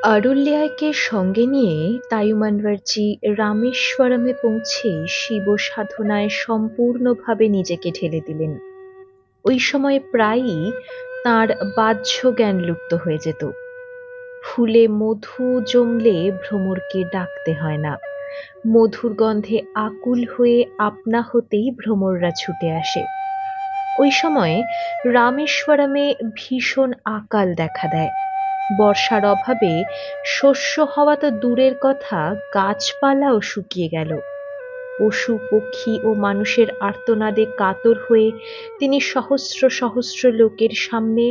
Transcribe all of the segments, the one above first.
আরুল্যায়কে সঙ্গে নিয়ে তায়ুমানবার্জি রামেশ্বরমে পৌঁছে শিব সাধনায় সম্পূর্ণভাবে নিজেকে ঢেলে দিলেন। ওই সময় প্রায়ই তাঁর বাহ্য জ্ঞান লুপ্ত হয়ে যেত। ফুলে মধু জমলে ভ্রমরকে ডাকতে হয় না, মধুর গন্ধে আকুল হয়ে আপনা হতেই ভ্রমররা ছুটে আসে। ওই সময় রামেশ্বরমে ভীষণ আকাল দেখা দেয়। বর্ষার অভাবে শস্য হওয়া তো দূরের কথা, গাছপালাও শুকিয়ে গেল। পশু পক্ষী ও মানুষের আর্তনাদে কাতর হয়ে তিনি সহস্র সহস্র লোকের সামনে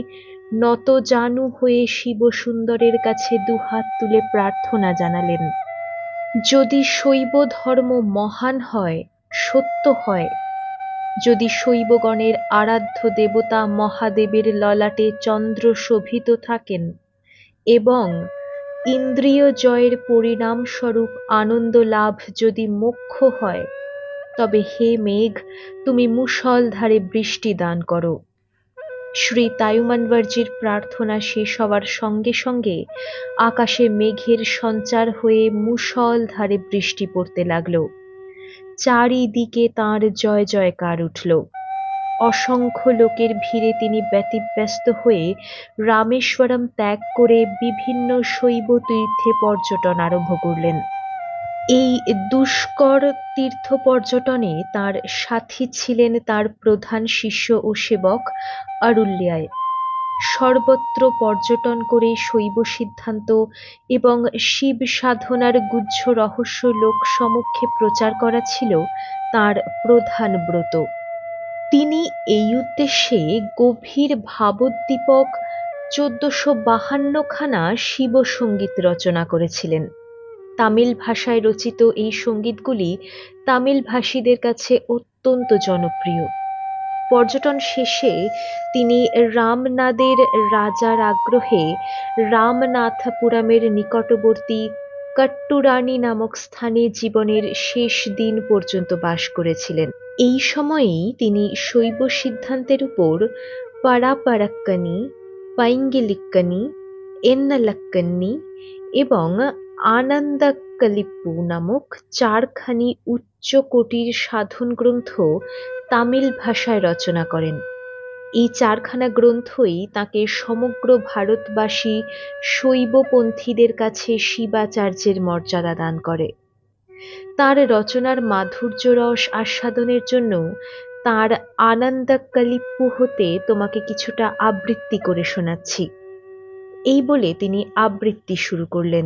নতজানু হয়ে শিবসুন্দরের কাছে দুহাত তুলে প্রার্থনা জানালেন, যদি শৈব ধর্ম মহান হয়, সত্য হয়, যদি শৈবগণের আরাধ্য দেবতা মহাদেবের ললাটে চন্দ্র শোভিত থাকেন এবং ইন্দ্রিয় জয়ের পরিণামস্বরূপ আনন্দ লাভ যদি মোক্ষ হয়, তবে হে মেঘ, তুমি মুষলধারে বৃষ্টি দান করো। শ্রী তায়ুমানবার্জির প্রার্থনা শেষ হওয়ার সঙ্গে সঙ্গে আকাশে মেঘের সঞ্চার হয়ে মুষলধারে বৃষ্টি পড়তে লাগল। চারিদিকে তাঁর জয় জয়কার উঠল। অসংখ্য লোকের ভিড়ে তিনি ব্যতিব্যস্ত হয়ে রামেশ্বরম ত্যাগ করে বিভিন্ন শৈব তীর্থে পর্যটন আরম্ভ করলেন। এই দুষ্কর তীর্থ পর্যটনে তাঁর সাথী ছিলেন তাঁর প্রধান শিষ্য ও সেবক আরুল্যায়। সর্বত্র পর্যটন করে শৈব সিদ্ধান্ত এবং শিব সাধনার গুহ্য রহস্য লোক সমক্ষে প্রচার করা ছিল তাঁর প্রধান ব্রত। তিনি এই উদ্দেশ্যে গভীর ভাবোদ্দীপক ১৪৫২ খানা শিবসঙ্গীত রচনা করেছিলেন। তামিল ভাষায় রচিত এই সঙ্গীতগুলি তামিলভাষীদের কাছে অত্যন্ত জনপ্রিয়। পর্যটন শেষে তিনি রামনাদের রাজার আগ্রহে রামনাথপুরমের নিকটবর্তী কট্টুরানী নামক স্থানে জীবনের শেষ দিন পর্যন্ত বাস করেছিলেন। এই সময়েই তিনি শৈব সিদ্ধান্তের উপর পারাপারাক্কানি, পাইঙ্গিলিক্কানি, এন্নালাক্কান্নি এবং আনন্দাক্কালিপ্পু নামক চারখানি উচ্চকোটির সাধন গ্রন্থ তামিল ভাষায় রচনা করেন। এই চারখানা গ্রন্থই তাঁকে সমগ্র ভারতবাসী শৈবপন্থীদের কাছে শিবাচার্যের মর্যাদা দান করে। তাঁর রচনার মাধুর্য রস আস্বাদনের জন্য তাঁর আনন্দাক্কালিপ্পু হতে তোমাকে কিছুটা আবৃত্তি করে শোনাচ্ছি, এই বলে তিনি আবৃত্তি শুরু করলেন।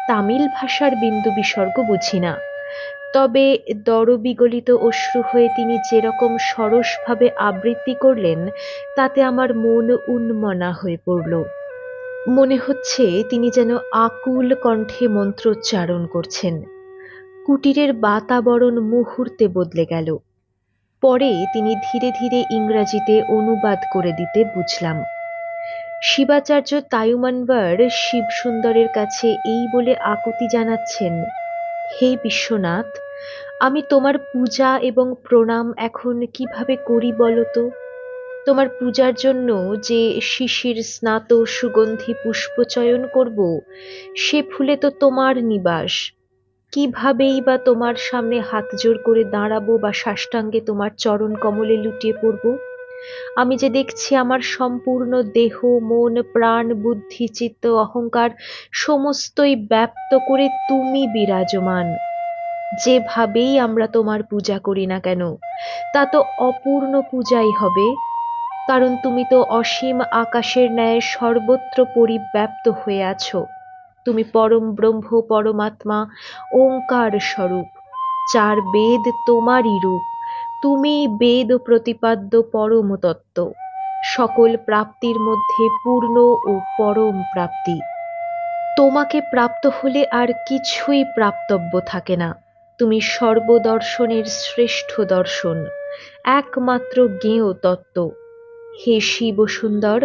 তামিল ভাষার বিন্দু বিসর্গ বুঝি না, তবে দরবিগলিত অশ্রু হয়ে তিনি যেরকম সরসভাবে আবৃত্তি করলেন, তাতে আমার মন উন্মনা হয়ে পড়ল। মনে হচ্ছে তিনি যেন আকুল কণ্ঠে মন্ত্রোচ্চারণ করছেন। কুটিরের বাতাবরণ মুহূর্তে বদলে গেল। পরে তিনি ধীরে ধীরে ইংরাজিতে অনুবাদ করে দিতে বুঝলাম। শিবাচার্য তায়ুমানবার শিবসুন্দরের কাছে এই বলে আকুতি জানাচ্ছেন, হে বিশ্বনাথ, আমি তোমার পূজা এবং প্রণাম এখন কিভাবে করি বলো তো? তোমার পূজার জন্য যে শিশির স্নাত সুগন্ধি পুষ্প চয়ন করব, সে ফুলে তো তোমার নিবাস। কিভাবেই বা তোমার সামনে হাতজোড় করে দাঁড়াবো বা সাষ্টাঙ্গে তোমার চরণ কমলে লুটিয়ে পড়ব? আমি যে দেখছি আমার সম্পূর্ণ দেহ, মন, প্রাণ, বুদ্ধি, চিত্ত, অহংকার সমস্তই ব্যপ্ত করে তুমি বিরাজমান। যেভাবেই আমরা তোমার পূজা করি না কেন, তা তো অপূর্ণ পূজাই হবে, কারণ তুমি তো অসীম আকাশের ন্যায় সর্বত্র পরিব্যাপ্ত হয়ে আছো। তুমি পরম ব্রহ্ম, পরমাত্মা, ওঙ্কার স্বরূপ। চার বেদ তোমারই রূপ। তুমি বেদ প্রতিপাদ্য পরম তত্ত্ব, সকল প্রাপ্তির মধ্যে পূর্ণ ও পরম প্রাপ্তি। তোমাকে প্রাপ্ত হলে আর কিছুই প্রাপ্তব্য থাকে না। তুমি সর্বদর্শনের শ্রেষ্ঠ দর্শন, একমাত্র জ্ঞেয় তত্ত্ব। হে শিব সুন্দর,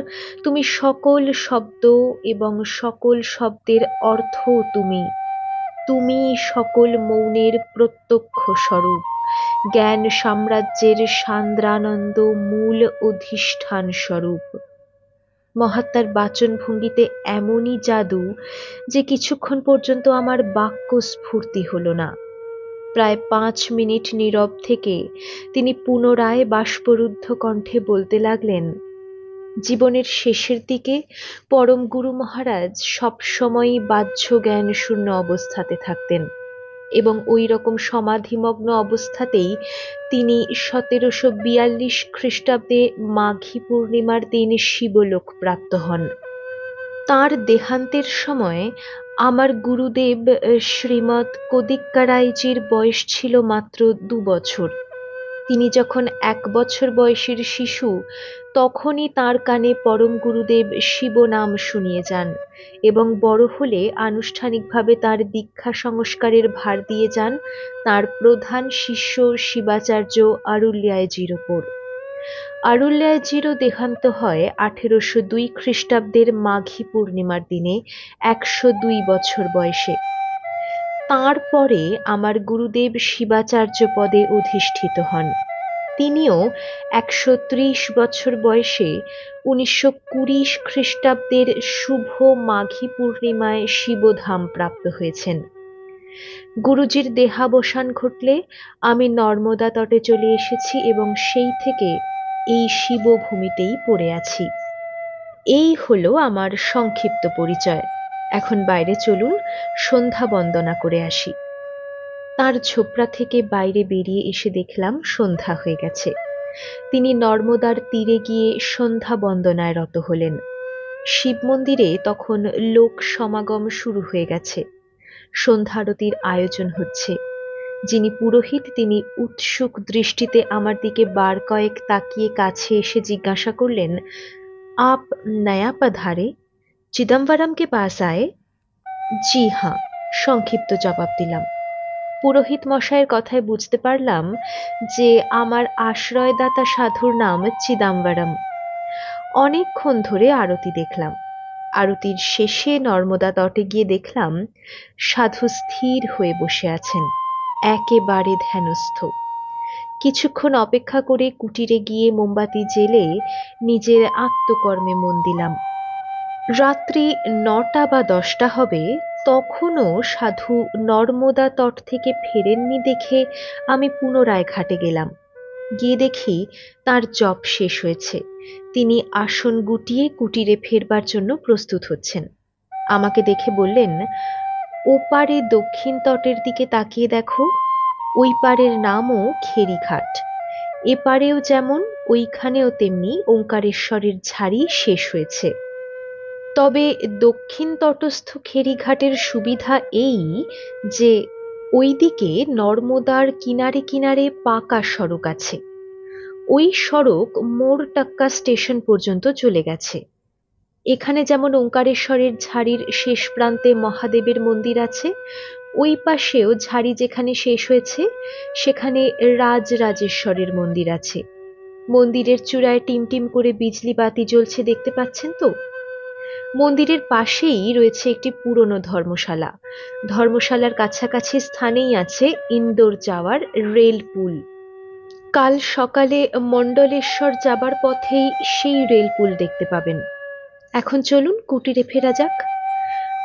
তুমি সকল শব্দ এবং সকল শব্দের অর্থ তুমি। তুমি সকল মৌনের প্রত্যক্ষ স্বরূপ, জ্ঞান সাম্রাজ্যের সান্দ্রানন্দ মূল অধিষ্ঠান স্বরূপ। মহাত্মার বাচনভঙ্গিতে এমনই জাদু যে কিছুক্ষণ পর্যন্ত আমার বাক্য স্ফূর্তি হলো না। প্রায় 5 মিনিট নীরব থেকে তিনি পুনরায় বাষ্পরুদ্ধ কণ্ঠে বলতে লাগলেন, জীবনের শেষের দিকে পরম গুরু মহারাজ সবসময়ই বাহ্য জ্ঞান শূন্য অবস্থাতে থাকতেন এবং ওই রকম সমাধিমগ্ন অবস্থাতেই তিনি 1742 খ্রিস্টাব্দে মাঘী পূর্ণিমার দিন শিবলোক প্রাপ্ত হন। তাঁর দেহান্তের সময় আমার গুরুদেব শ্রীমৎ কদিক্কারাইজির বয়স ছিল মাত্র 2 বছর। তিনি যখন 1 বছর বয়সের শিশু তখনই তাঁর কানে পরম গুরুদেব শিব নাম শুনিয়ে যান এবং বড় হলে আনুষ্ঠানিকভাবে তাঁর দীক্ষা সংস্কারের ভার দিয়ে যান তাঁর প্রধান শিষ্য শিবাচার্য আরুল্যায়জির ওপর। আরুল্যায়জিরও দেহান্ত হয় 1802 খ্রিস্টাব্দের মাঘী পূর্ণিমার দিনে 102 বছর বয়সে। তাঁর পরে আমার গুরুদেব শিবাচার্য পদে অধিষ্ঠিত হন। তিনিও 130 বছর বয়সে 1920 খ্রিস্টাব্দের শুভ মাঘী পূর্ণিমায় শিবধাম প্রাপ্ত হয়েছেন। গুরুজির দেহাবসান ঘটলে আমি নর্মদা তটে চলে এসেছি এবং সেই থেকে এই শিবভূমিতেই পড়ে আছি। এই হলো আমার সংক্ষিপ্ত পরিচয়। এখন বাইরে চলুন, সন্ধ্যা বন্দনা করে আসি। তার ঝোপড়া থেকে বাইরে বেরিয়ে এসে দেখলাম সন্ধ্যা হয়ে গেছে। তিনি নর্মদার তীরে গিয়ে সন্ধ্যা বন্দনায় রত হলেন। শিব মন্দিরে তখন লোক সমাগম শুরু হয়ে গেছে। সন্ধ্যা আরতির আয়োজন হচ্ছে। যিনি পুরোহিত তিনি উৎসুক দৃষ্টিতে আমার দিকে বার কয়েক তাকিয়ে কাছে এসে জিজ্ঞাসা করলেন, আপ নয়া পধারে, চিদম্বরম কে পাস আয়ে? জি হ্যাঁ, সংক্ষিপ্ত জবাব দিলাম। পুরোহিত মশাইয়ের কথায় বুঝতে পারলাম যে আমার আশ্রয়দাতা সাধুর নাম চিদাম্বরম। অনেকক্ষণ ধরে আরতি দেখলাম। আরতির শেষে নর্মদা তটে গিয়ে দেখলাম সাধু স্থির হয়ে বসে আছেন, একেবারে ধ্যানস্থ। কিছুক্ষণ অপেক্ষা করে কুটিরে গিয়ে মোমবাতি জেলে নিজের আত্মকর্মে মন দিলাম। রাত্রি 9টা বা 10টা হবে, তখনও সাধু নর্মদা তট থেকে ফেরেননি দেখে আমি পুনরায় ঘাটে গেলাম। গিয়ে দেখি তার জপ শেষ হয়েছে। তিনি আসন গুটিয়ে কুটিরে ফেরবার জন্য প্রস্তুত হচ্ছেন। আমাকে দেখে বললেন, ওপারে দক্ষিণ তটের দিকে তাকিয়ে দেখো, ওই পারের নামও খেরিঘাট। এপারেও যেমন ওইখানেও তেমনি ওঙ্কারেশ্বরের ঝাড়ি শেষ হয়েছে। তবে দক্ষিণ তটস্থ খেরিঘাটের সুবিধা এই যে ওইদিকে নর্মদার কিনারে কিনারে পাকা সড়ক আছে। ওই সড়ক মোরটাক্কা স্টেশন পর্যন্ত চলে গেছে। এখানে যেমন ওঙ্কারেশ্বরের ঝাড়ির শেষ প্রান্তে মহাদেবের মন্দির আছে, ওই পাশেও ঝাড়ি যেখানে শেষ হয়েছে সেখানে রাজরাজেশ্বরের মন্দির আছে। মন্দিরের চূড়ায় টিমটিম করে বিজলি বাতি জ্বলছে, দেখতে পাচ্ছেন তো? মন্দিরের পাশেই রয়েছে একটি পুরনো ধর্মশালা। ধর্মশালার কাছাকাছি স্থানেই আছে ইন্দোর যাওয়ার রেল পুল। কাল সকালে মণ্ডলেশ্বর যাবার পথেই সেই রেল পুল দেখতে পাবেন। এখন চলুন কুটিরে ফেরা যাক।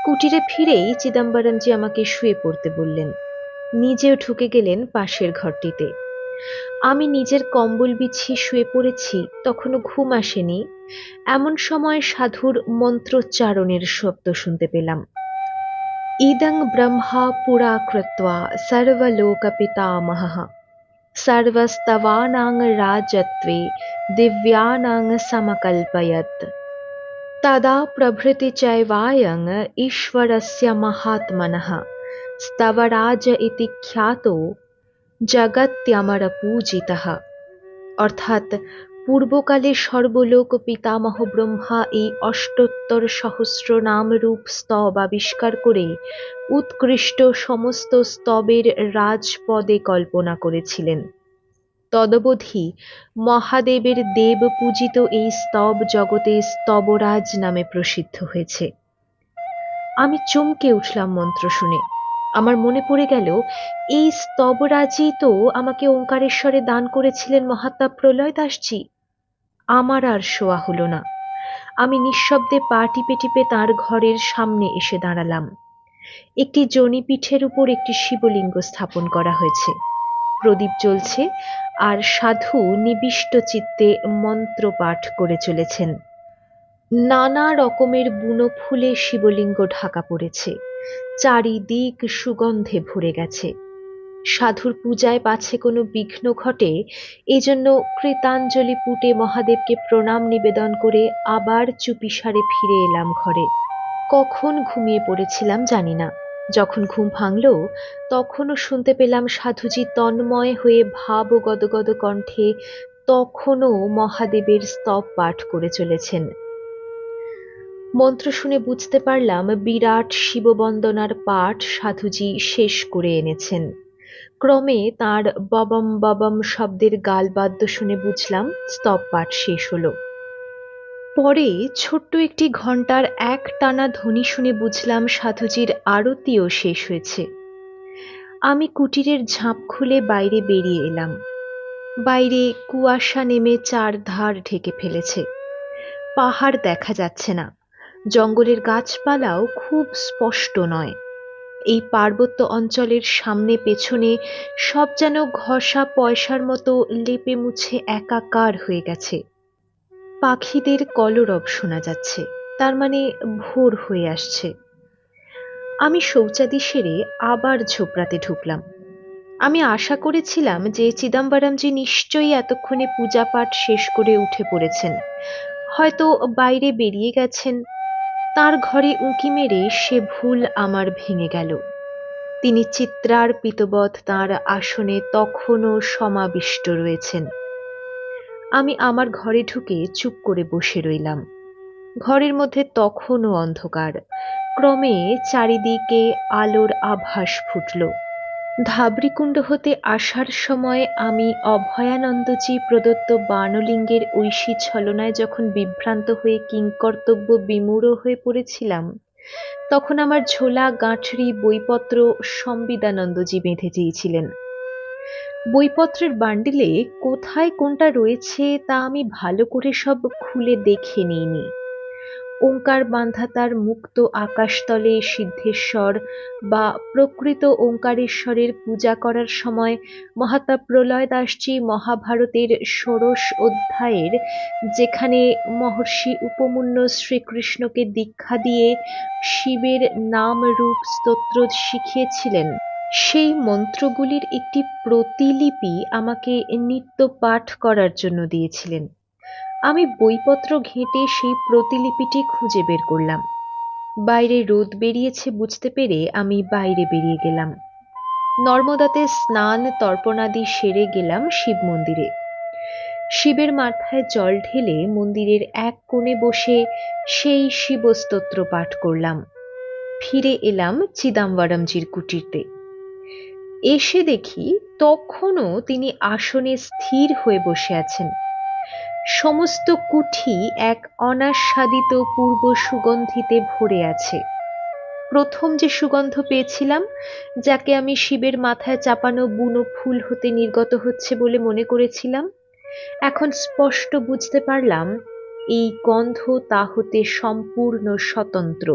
কুটিরে ফিরেই চিদম্বরমজি আমাকে শুয়ে পড়তে বললেন। নিজেও ঢুকে গেলেন পাশের ঘরটিতে। আমি নিজের কম্বল বিছিয়ে শুয়ে পড়েছি, তখনও ঘুম আসেনি। এমন সময় সাধুর মন্ত্রোচ্চারণের শব্দ শুনতে পেলাম। ইদং ব্রহ্মা পুরা কৃত্বা সর্বলোক পিতামহঃ সর্বস্তবানাং রাজত্বে দিব্যানাং সমকল্পয়ত তদা প্রভৃতি চৈবায়ং ঈশ্বরস্য মহাত্মনঃ স্তবরাজ ইতি খ্যাতো জগত্যমর পূজিতঃ। অর্থাৎ পূর্বকালে সর্বলোক পিতামহ ব্রহ্মা এই 78 সহস্র নামরূপ স্তব আবিষ্কার করে উৎকৃষ্ট সমস্ত স্তবের রাজপদে কল্পনা করেছিলেন। তদবধি মহাদেবের দেব পূজিত এই স্তব জগতে স্তবরাজ নামে প্রসিদ্ধ হয়েছে। আমি চমকে উঠলাম মন্ত্র শুনে। আমার মনে পড়ে গেল, এই স্তবরাজই তো আমাকে ওঙ্কারেশ্বরে দান করেছিলেন মহাত্মা প্রলয় দাসজি। আমার আর শোয়া হলো না। আমি নিঃশব্দে পা টিপে টিপে তাঁর ঘরের সামনে এসে দাঁড়ালাম। একটি জনিপীঠের উপর একটি শিবলিঙ্গ স্থাপন করা হয়েছে, প্রদীপ জ্বলছে, আর সাধু নিবিষ্ট চিত্তে মন্ত্র পাঠ করে চলেছেন। নানা রকমের বুনো ফুলে শিবলিঙ্গ ঢাকা পড়েছে, চারিদিক সুগন্ধে ভরে গেছে। সাধুর পূজায় পাছে কোনো বিঘ্ন ঘটে, এজন্য কৃতাঞ্জলি পুটে মহাদেবকে প্রণাম নিবেদন করে আবার চুপিসারে ফিরে এলাম ঘরে। কখন ঘুমিয়ে পড়েছিলাম জানি না। যখন ঘুম ভাঙল, তখনও শুনতে পেলাম সাধুজি তন্ময় হয়ে ভাব ও গদগদ কণ্ঠে তখনও মহাদেবের স্তব পাঠ করে চলেছেন। মন্ত্র শুনে বুঝতে পারলাম বিরাট শিববন্দনার পাঠ সাধুজি শেষ করে এনেছেন। ক্রমে তাঁর ববম ববম শব্দের গালবাদ্য শুনে বুঝলাম স্তব পাঠ শেষ হলো। পরে ছোট্ট একটি ঘণ্টার একটানা ধ্বনি শুনে বুঝলাম সাধুজির আরতিও শেষ হয়েছে। আমি কুটিরের ঝাঁপ খুলে বাইরে বেরিয়ে এলাম। বাইরে কুয়াশা নেমে চারধার ঢেকে ফেলেছে। পাহাড় দেখা যাচ্ছে না, জঙ্গলের গাছপালাও খুব স্পষ্ট নয়। এই পার্বত্য অঞ্চলের সামনে পেছনে সব যেন ঘষা পয়সার মতো লেপে মুছে একাকার হয়ে গেছে। পাখিদের কলরব শোনা যাচ্ছে, তার মানে ভোর হয়ে আসছে। আমি শৌচাদি সেরে আবার ঝোপড়াতে ঢুকলাম। আমি আশা করেছিলাম যে চিদম্বরমজি নিশ্চয়ই এতক্ষণে পূজা পাঠ শেষ করে উঠে পড়েছেন, হয়তো বাইরে বেরিয়ে গেছেন। তার ঘরে উঁকি মেরে সে ভুল আমার ভেঙে গেল। তিনি চিত্রার্পিতবৎ তাঁর আসনে তখনও সমাবিষ্ট রয়েছেন। আমি আমার ঘরে ঢুকে চুপ করে বসে রইলাম। ঘরের মধ্যে তখনও অন্ধকার। ক্রমে চারিদিকে আলোর আভাস ফুটল। ধাবড়িকুণ্ড হতে আসার সময় আমি অভয়ানন্দজি প্রদত্ত বাণলিঙ্গের ঐশী ছলনায় যখন বিভ্রান্ত হয়ে কিংকর্তব্য বিমূঢ় হয়ে পড়েছিলাম, তখন আমার ঝোলা গাঁঠরি বইপত্র সম্বিদানন্দজি বেঁধে দিয়েছিলেন। বইপত্রের বান্ডিলে কোথায় কোনটা রয়েছে তা আমি ভালো করে সব খুলে দেখে নিইনি। ওঙ্কার বাঁধা তার মুক্ত আকাশতলে সিদ্ধেশ্বর বা প্রকৃত ওঙ্কারেশ্বরের পূজা করার সময় মহাত্মা প্রলয় দাসজি মহাভারতের ষোড়শ অধ্যায়ের যেখানে মহর্ষি উপমন্যু শ্রীকৃষ্ণকে দীক্ষা দিয়ে শিবের নাম রূপ স্তোত্র শিখিয়েছিলেন, সেই মন্ত্রগুলির একটি প্রতিলিপি আমাকে নিত্য পাঠ করার জন্য দিয়েছিলেন। আমি বইপত্র ঘেঁটে সেই প্রতিলিপিটি খুঁজে বের করলাম। বাইরে রোদ বেরিয়েছে বুঝতে পেরে আমি বাইরে বেরিয়ে গেলাম। নর্মদাতে স্নান তর্পণাদি সেরে গেলাম শিব মন্দিরে। শিবের মাথায় জল ঢেলে মন্দিরের এক কোণে বসে সেই শিবস্তোত্র পাঠ করলাম। ফিরে এলাম চিদম্বরমজির কুটিরতে। এসে দেখি তখনও তিনি আসনে স্থির হয়ে বসে আছেন। সমস্ত কুঠি এক অনাস্বাদিত পূর্ব সুগন্ধিতে ভরে আছে। প্রথম যে সুগন্ধ পেয়েছিলাম, যাকে আমি শিবের মাথায় চাপানো বুনো ফুল হতে নির্গত হচ্ছে বলে মনে করেছিলাম, এখন স্পষ্ট বুঝতে পারলাম এই গন্ধ তা হতে সম্পূর্ণ স্বতন্ত্র।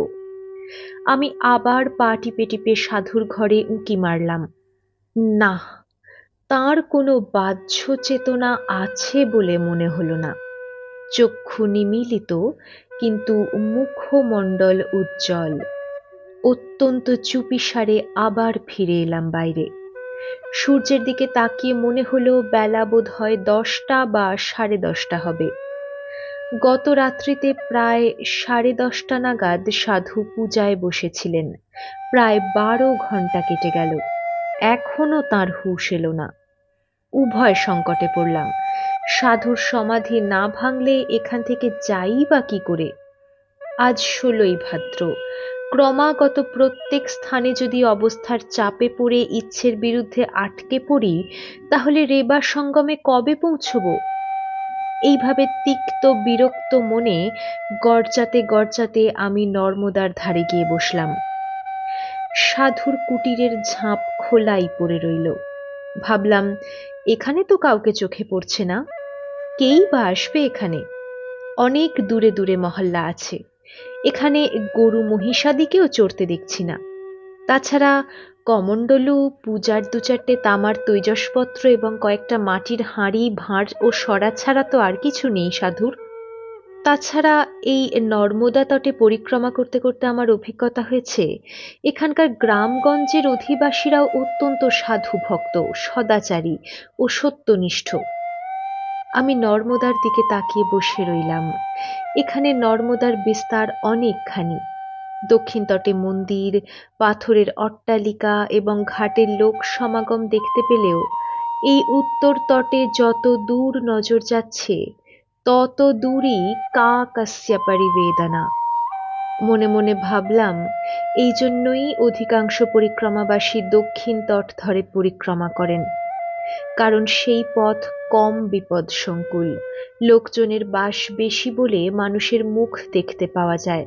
আমি আবার পা টিপে টিপে সাধুর ঘরে উঁকি মারলাম। না, তাঁর কোনো বাহ্য চেতনা আছে বলে মনে হলো না। চক্ষু নিমীলিত, কিন্তু মুখমণ্ডল উজ্জ্বল। অত্যন্ত চুপিসারে আবার ফিরে এলাম বাইরে। সূর্যের দিকে তাকিয়ে মনে হলো বেলা বোধ হয় 10টা বা 10:30 হবে। গত রাত্রিতে প্রায় 10:30 নাগাদ সাধু পূজায় বসেছিলেন। প্রায় 12 ঘণ্টা কেটে গেল, এখনো তাঁর হুঁশ এলো না। উভয় সংকটে পড়লাম। সাধুর সমাধি না ভাঙলে এখান থেকে যাই বা কি করে? আজ 16ই ভাদ্র। ক্রমাগত প্রত্যেক স্থানে যদি অবস্থার চাপে পড়ে ইচ্ছের বিরুদ্ধে আটকে পড়ি, তাহলে রেবা সঙ্গমে কবে পৌঁছব? এইভাবে তিক্ত বিরক্ত মনে গর্জাতে গর্জাতে আমি নর্মদার ধারে গিয়ে বসলাম। সাধুর কুটিরের ঝাঁপ খোলাই পড়ে রইল। ভাবলাম, এখানে তো কাউকে চোখে পড়ছে না, কেই বা আসবে এখানে? অনেক দূরে দূরে মহল্লা আছে। এখানে গরু মহিষাদিকেও চড়তে দেখছি না। তাছাড়া কমণ্ডলু, পূজার দু চারটে তামার তৈজসপত্র এবং কয়েকটা মাটির হাঁড়ি, ভাঁড় ও সরা ছাড়া তো আর কিছু নেই সাধুর। তাছাড়া এই নর্মদা তটে পরিক্রমা করতে করতে আমার অভিজ্ঞতা হয়েছে, এখানকার গ্রামগঞ্জের অধিবাসীরাও অত্যন্ত সাধু ভক্ত, সদাচারী ও সত্যনিষ্ঠ। আমি নর্মদার দিকে তাকিয়ে বসে রইলাম। এখানে নর্মদার বিস্তার অনেকখানি। দক্ষিণ তটে মন্দির, পাথরের অট্টালিকা এবং ঘাটের লোক সমাগম দেখতে পেলেও এই উত্তর তটে যত দূর নজর যাচ্ছে তত দূরই কা কস্য পরিবেদনা। মনে মনে ভাবলাম, এই জন্যই অধিকাংশ পরিক্রমাবাসী দক্ষিণ তট ধরে পরিক্রমা করেন, কারণ সেই পথ কম বিপদসংকুল, লোকজনের বাস বেশি বলে মানুষের মুখ দেখতে পাওয়া যায়।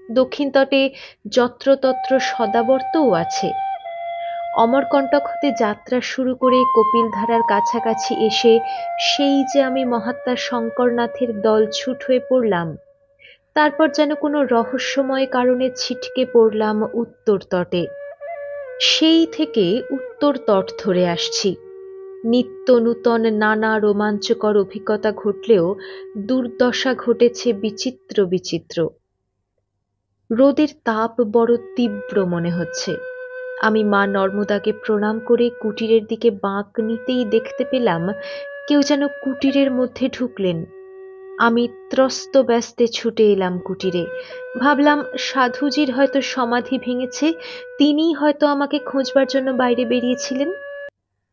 দক্ষিণ তটে যত্রতত্র সদাবর্তও আছে। অমরকণ্টক হতে যাত্রা শুরু করে কপিলধারার কাছাকাছি এসে সেই যে আমি মহাত্মা শঙ্করনাথের দলছুট হয়ে পড়লাম, তারপর যেন কোনো রহস্যময় কারণে ছিটকে পড়লাম উত্তর তটে। সেই থেকে উত্তর তট ধরে আসছি। নিত্য নূতন নানা রোমাঞ্চকর অভিজ্ঞতা ঘটলেও দুর্দশা ঘটেছে বিচিত্র বিচিত্র। রোদের তাপ বড় তীব্র মনে হচ্ছে। আমি মা নর্মদাকে প্রণাম করে কুটিরের দিকে বাঁক নিতেই দেখতে পেলাম কেউ যেন কুটিরের মধ্যে ঢুকলেন। আমি ত্রস্ত ব্যস্তে ছুটে এলাম কুটিরে। ভাবলাম সাধুজির হয়তো সমাধি ভেঙেছে, তিনিই হয়তো আমাকে খোঁজবার জন্য বাইরে বেরিয়েছিলেন।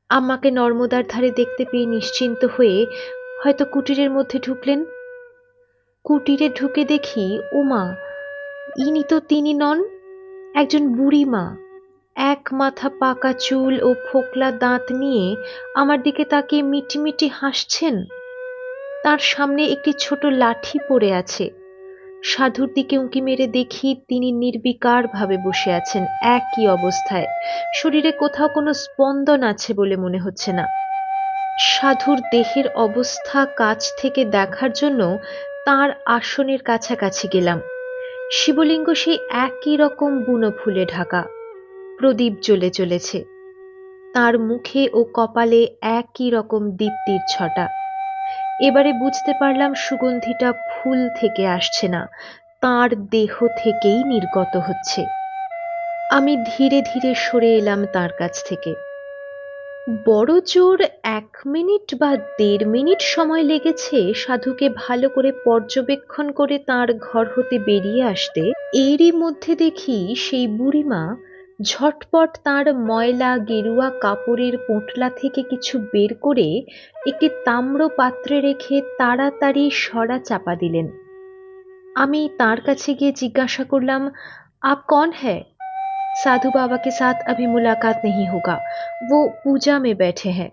আমাকে নর্মদার ধারে দেখতে পেয়ে নিশ্চিন্ত হয়ে হয়তো কুটিরের মধ্যে ঢুকলেন। কুটিরে ঢুকে দেখি, ওমা, ইনি তো তিনি নন, একজন বুড়ি মা, এক মাথা পাকা চুল ও ফোকলা দাঁত নিয়ে আমার দিকে তাকিয়ে মিটিমিটি হাসছেন। তার সামনে একটি ছোট লাঠি পড়ে আছে। সাধুর দিকে উঁকি মেরে দেখি তিনি নির্বিকার ভাবে বসে আছেন, একই অবস্থায়। শরীরে কোথাও কোনো স্পন্দন আছে বলে মনে হচ্ছে না। সাধুর দেহের অবস্থা কাছ থেকে দেখার জন্য তার আসনের কাছাকাছি গেলাম। শিবলিঙ্গ সেই একই রকম বুনো ফুলে ঢাকা, প্রদীপ জ্বলে চলেছে। তার মুখে ও কপালে একই রকম দীপ্তির ছটা। এবারে বুঝতে পারলাম সুগন্ধিটা ফুল থেকে আসছে না, তার দেহ থেকেই নির্গত হচ্ছে। আমি ধীরে ধীরে সরে এলাম তার কাছ থেকে। বড় জোর 1 মিনিট বা 1.5 মিনিট সময় লেগেছে সাধুকে ভালো করে পর্যবেক্ষণ করে তার ঘর হতে বেরিয়ে আসতে। এরই মধ্যে দেখি সেই বুড়িমা ঝটপট তার ময়লা গেরুয়া কাপড়ের পোঁটলা থেকে কিছু বের করে একটি তাম্র পাত্রে রেখে তাড়াতাড়ি সরা চাপা দিলেন। আমি তার কাছে গিয়ে জিজ্ঞাসা করলাম, আপ কौन है? साधु बाबा के साथ अभी मुलाकात नहीं होगा, वो पूजा में बैठे हैं।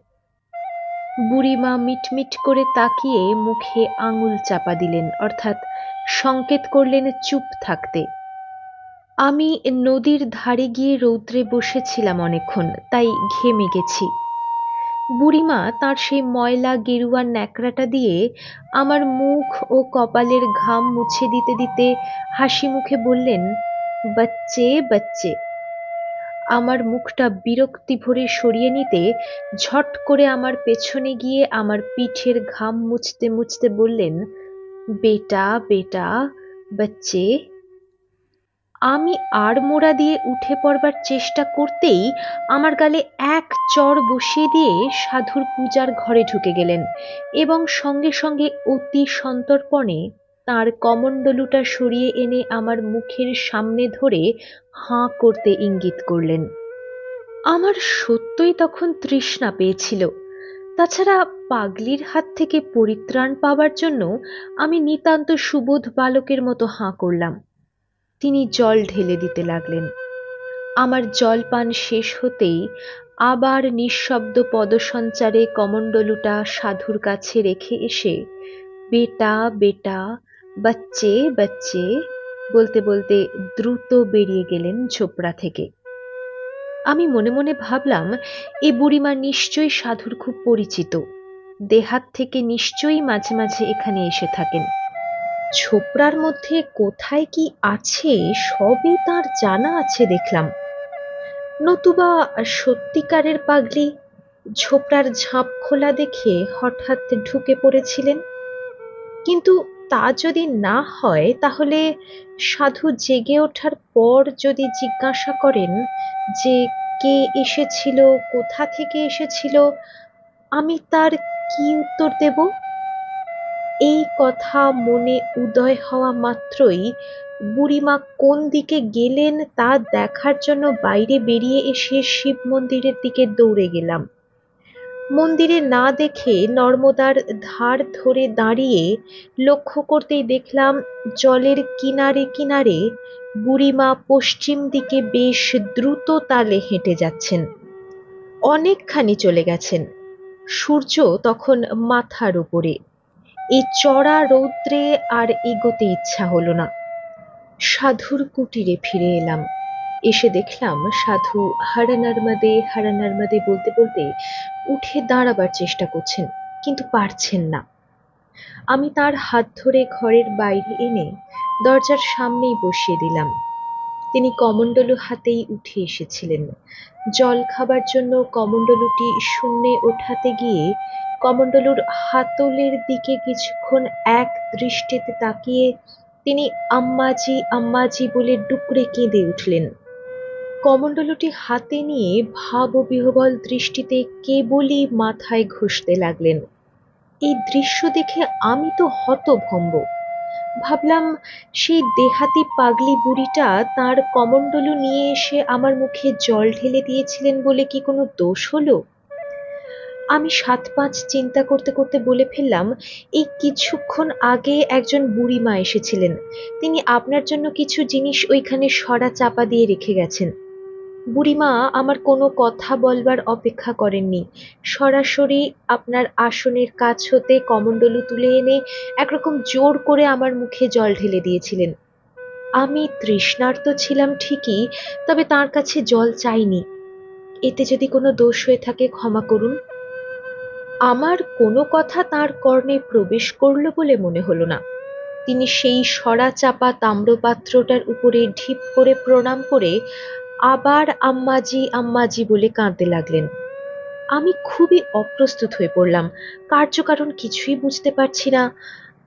বুড়িমা মিটমিট করে তাকিয়ে মুখে আঙুল চাপা দিলেন, অর্থাৎ সংকেত করলেন চুপ থাকতে। আমি নদীর ধারে গিয়ে রৌদ্রে বসেছিলাম অনেকক্ষণ, তাই ঘেমে গেছি। বুড়িমা তার সেই ময়লা গেরুয়ার ন্যাকড়াটা দিয়ে আমার মুখ ও কপালের ঘাম মুছে দিতে দিতে হাসি মুখে বললেন, বাচ্চে বাচ্চে। আমার মুখটা বিরক্তি ভরে সরিয়ে নিতে ঝট করে আমার পেছনে গিয়ে আমার পিঠের ঘাম মুছতে মুছতে বললেন, বেটা বেটা বাচ্চে। আমি আড়মোড়া দিয়ে উঠে পড়বার চেষ্টা করতেই আমার গালে এক চড় বসিয়ে দিয়ে সাধুর পূজার ঘরে ঢুকে গেলেন এবং সঙ্গে সঙ্গে অতি সন্তর্পণে তার কমণ্ডলুটা সরিয়ে এনে আমার মুখের সামনে ধরে হাঁ করতে ইঙ্গিত করলেন। আমার সত্যই তখন তৃষ্ণা পেয়েছিল। তাছাড়া পাগলির হাত থেকে পরিত্রাণ পাবার জন্য আমি নিতান্ত সুবোধ বালকের মতো হাঁ করলাম। তিনি জল ঢেলে দিতে লাগলেন। আমার জলপান শেষ হতেই আবার নিঃশব্দ পদসঞ্চারে কমণ্ডলুটা সাধুর কাছে রেখে এসে বেটা বেটা বাচ্চে বাচ্চে বলতে বলতে দ্রুত বেরিয়ে গেলেন ঝোপড়া থেকে। আমি মনে মনে ভাবলাম, এ বুড়িমা নিশ্চয়ই সাধুর খুব পরিচিত, দেহাত থেকে নিশ্চয়ই মাঝে মাঝে এখানে এসে থাকেন। ছোপড়ার মধ্যে কোথায় কি আছে সবই তার জানা আছে দেখলাম। নতুবা সত্যিকারের পাগলি ঝোপড়ার ঝাঁপ খোলা দেখে হঠাৎ ঢুকে পড়েছিলেন। কিন্তু তা যদি না হয় তাহলে সাধু জেগে ওঠার পর যদি জিজ্ঞাসা করেন যে কে এসেছিল, কোথা থেকে এসেছিল, আমি তার কি উত্তর দেব? এই কথা মনে উদয় হওয়া মাত্রই বুড়িমা কোন দিকে গেলেন তা দেখার জন্য বাইরে বেরিয়ে এসে শিব মন্দিরের দিকে দৌড়ে গেলাম। মন্দিরে না দেখে নর্মদার ধার ধরে দাঁড়িয়ে লক্ষ্য করতেই দেখলাম জলের কিনারে কিনারে বুড়িমা পশ্চিম দিকে বেশ দ্রুত তালে হেঁটে যাচ্ছেন। অনেকখানি চলে গেছেন। সূর্য তখন মাথার উপরে। এই চড়া রৌদ্রে আর এগোতে ইচ্ছা হলো না। সাধুর কুটিরে ফিরে এলাম। এসে দেখলাম সাধু হর নর্মদে বলতে বলতে উঠে দাঁড়াবার চেষ্টা করছেন, কিন্তু পারছেন না। আমি তার হাত ধরে ঘরের বাইরে এনে দরজার সামনেই বসিয়ে দিলাম। তিনি কমণ্ডলু হাতেই উঠে এসেছিলেন। জল খাবার জন্য কমণ্ডলুটি শূন্যে ওঠাতে গিয়ে কমণ্ডলুর হাতলের দিকে কিছুক্ষণ এক দৃষ্টিতে তাকিয়ে তিনি আম্মাজি আম্মাজি বলে ডুকরে কেঁদে উঠলেন। কমণ্ডলুটি হাতে নিয়ে ভাববিহ্বল দৃষ্টিতে কেবলই মাথায় ঘষতে লাগলেন। এই দৃশ্য দেখে আমি তো হতভম্ব। ভাবলাম, সেই দেহাতি পাগলি বুড়িটা তার কমণ্ডলু নিয়ে এসে আমার মুখে জল ঢেলে দিয়েছিলেন বলে কি কোনো দোষ হলো? আমি সাত পাঁচ চিন্তা করতে করতে বলে ফেললাম, এই কিছুক্ষণ আগে একজন বুড়িমা এসেছিলেন। তিনি আপনার জন্য কিছু জিনিস ওইখানে সরা চাপা দিয়ে রেখে গেছেন। বুড়িমা আমার কোনো কথা বলবার অপেক্ষা করেননি। সরাসরি আপনার আসনের কাছ হতে কমণ্ডলু তুলে এনে একরকম জোর করে আমার মুখে জল ঢেলে দিয়েছিলেন। আমি তৃষ্ণার্ত ছিলাম ঠিকই, তবে তার কাছে জল চাইনি। এতে যদি কোনো দোষ হয়ে থাকে ক্ষমা করুন। আমার কোনো কথা তার কর্ণে প্রবেশ করল বলে মনে হলো না। তিনি সেই সরা চাপা তাম্রপাত্রটার উপরে ঢিপ করে প্রণাম করে আবার আম্মাজি আম্মাজি বলে কাঁদতে লাগলেন। আমি খুবই অপ্রস্তুত হয়ে পড়লাম। কার্যকারণ কিছুই বুঝতে পারছি না।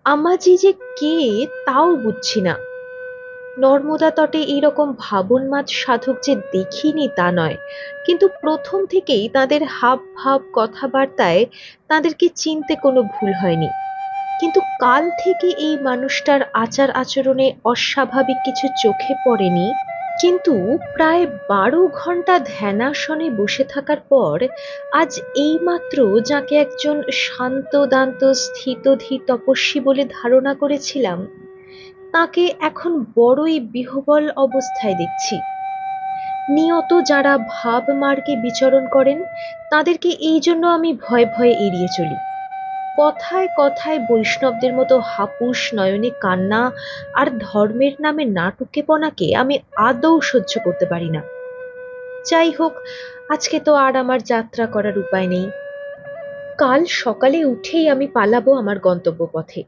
আম্মাজি যে কে তাও বুঝছি না। নর্মদা তটে এইরকম ভাবন্মাদ সাধক যে দেখিনি তা নয়, কিন্তু প্রথম থেকেই তাদের হাব ভাব কথাবার্তায় তাদেরকে চিনতে কোনো ভুল হয়নি। কিন্তু কাল থেকে এই মানুষটার আচার আচরণে অস্বাভাবিক কিছু চোখে পড়েনি। কিন্তু প্রায় 12 ঘন্টা ধ্যানাসনে বসে থাকার পর আজ এইমাত্র যাকে একজন শান্ত দান্ত স্থিতধী তপস্বী বলে ধারণা করেছিলাম, তাকে এখন বড়ই বিহ্বল অবস্থায় দেখছি। নিয়ত যারা ভাব মার্গে বিচরণ করেন তাদেরকে এই জন্য আমি ভয়ে ভয়ে এড়িয়ে চলি। কথায় কথায় বৈষ্ণবদের মতো হাপুস নয়নে কান্না আর ধর্মের নামে নাটুকেপনাকে আমি আদৌ সহ্য করতে পারি না। যাই হোক, আজকে তো আর আমার যাত্রা করার উপায় নেই। কাল সকালে উঠেই আমি পালাবো আমার গন্তব্য পথে।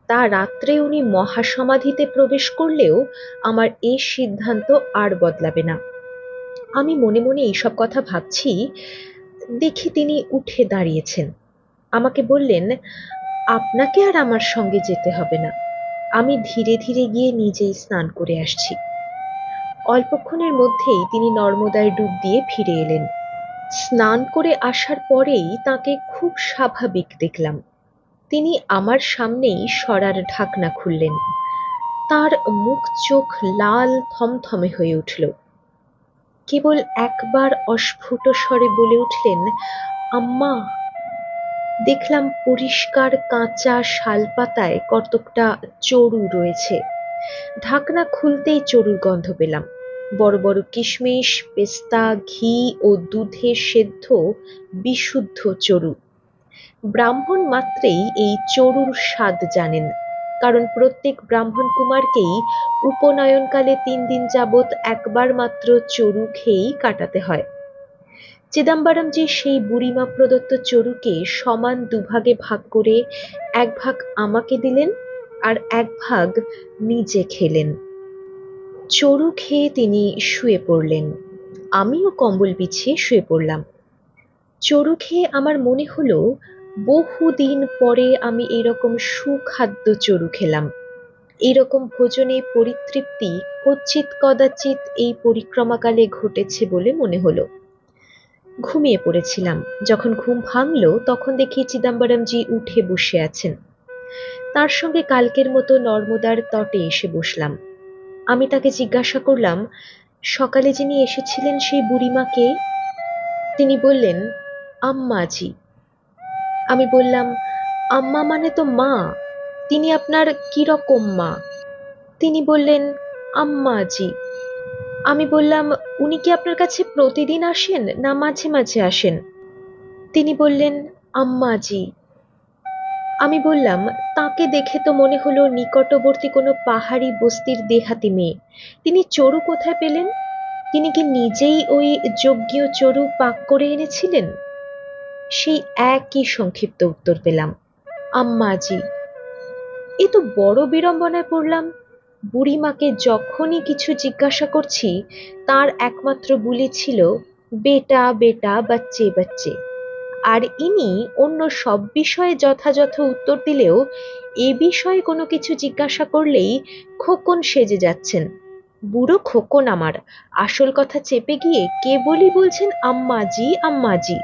তা রাত্রে উনি মহাসমাধিতে প্রবেশ করলেও আমার এই সিদ্ধান্ত আর বদলাবে না। আমি মনে মনে এইসব কথা ভাবছি, দেখি তিনি উঠে দাঁড়িয়েছেন। আমাকে বললেন, আপনাকে আর আমার সঙ্গে যেতে হবে না, আমি ধীরে ধীরে গিয়ে নিজেই স্নান করে আসছি। অল্পক্ষণের মধ্যেই তিনি নর্মদায় ডুব দিয়ে ফিরে এলেন। স্নান করে আসার পরেই তাকে খুব স্বাভাবিক দেখলাম। তিনি আমার সামনেই সরার ঢাকনা খুললেন। তার মুখ চোখ লাল থমথমে হয়ে উঠল। কেবল একবার অস্ফুট স্বরে বলে উঠলেন, আম্মা। দেখলাম পরিষ্কার কাঁচা শালপাতায় কতকটা চড়ু রয়েছে। ঢাকনা খুলতেই চড়ুর গন্ধ পেলাম। বড় বড় কিশমিশ, পেস্তা, ঘি ও দুধে সেদ্ধ বিশুদ্ধ চড়ু। ব্রাহ্মণ মাত্রেই এই চড়ুর স্বাদ জানেন, কারণ প্রত্যেক ব্রাহ্মণ কুমারকেই উপনয়নকালে 3 দিন যাবৎ একবার মাত্র চড়ু খেয়েই কাটাতে হয়। চিদম্বরমজি সেই বুড়িমা প্রদত্ত চড়ুকে সমান দুভাগে ভাগ করে এক ভাগ আমাকে দিলেন, আর এক ভাগ নিজে খেলেন। চড়ু খেয়ে তিনি শুয়ে পড়লেন। আমিও কম্বল বিছিয়ে শুয়ে পড়লাম। চড়ু খেয়ে আমার মনে হলো বহুদিন পরে আমি এরকম সুখাদ্য চড়ু খেলাম। এইরকম ভোজনে পরিতৃপ্তি কচিৎ কদাচিৎ এই পরিক্রমাকালে ঘটেছে বলে মনে হলো। ঘুমিয়ে পড়েছিলাম। যখন ঘুম ভাঙলো তখন দেখি চিদম্বরমজি উঠে বসে আছেন। তার সঙ্গে কালকের মতো নর্মদার তটে এসে বসলাম। আমি তাকে জিজ্ঞাসা করলাম, সকালে যিনি এসেছিলেন সেই বুড়িমাকে? তিনি বললেন, আম্মাজি। আমি বললাম, আম্মা মানে তো মা, তিনি আপনার কিরকম মা? তিনি বললেন, আম্মাজি। আমি বললাম, উনি কি আপনার কাছে প্রতিদিন আসেন না মাঝে মাঝে আসেন? তিনি বললেন, আম্মাজি। আমি বললাম, তাকে দেখে তো মনে হলো নিকটবর্তী কোনো পাহাড়ি বস্তির দেহাতি মেয়ে। তিনি চড়ু কোথায় পেলেন? তিনি কি নিজেই ওই যজ্ঞীয় চড়ু পাক করে এনেছিলেন? সেই একই সংক্ষিপ্ত উত্তর পেলাম, আম্মাজি। এ তো বড় বিড়ম্বনায় পড়লাম। বুড়িমাকে যখনই কিছু জিজ্ঞাসা করছি তার একমাত্র বুলি ছিল বেটা বেটা বাচ্চে বাচ্চে। আর ইনি অন্য সব বিষয়ে যথাযথ উত্তর দিলেও এ বিষয়ে কোনো কিছু জিজ্ঞাসা করলেই খোকন সেজে যাচ্ছেন। বুড়ো খোকন আমার আসল কথা চেপে গিয়ে কেবলই বলছেন আম্মাজি আম্মাজি।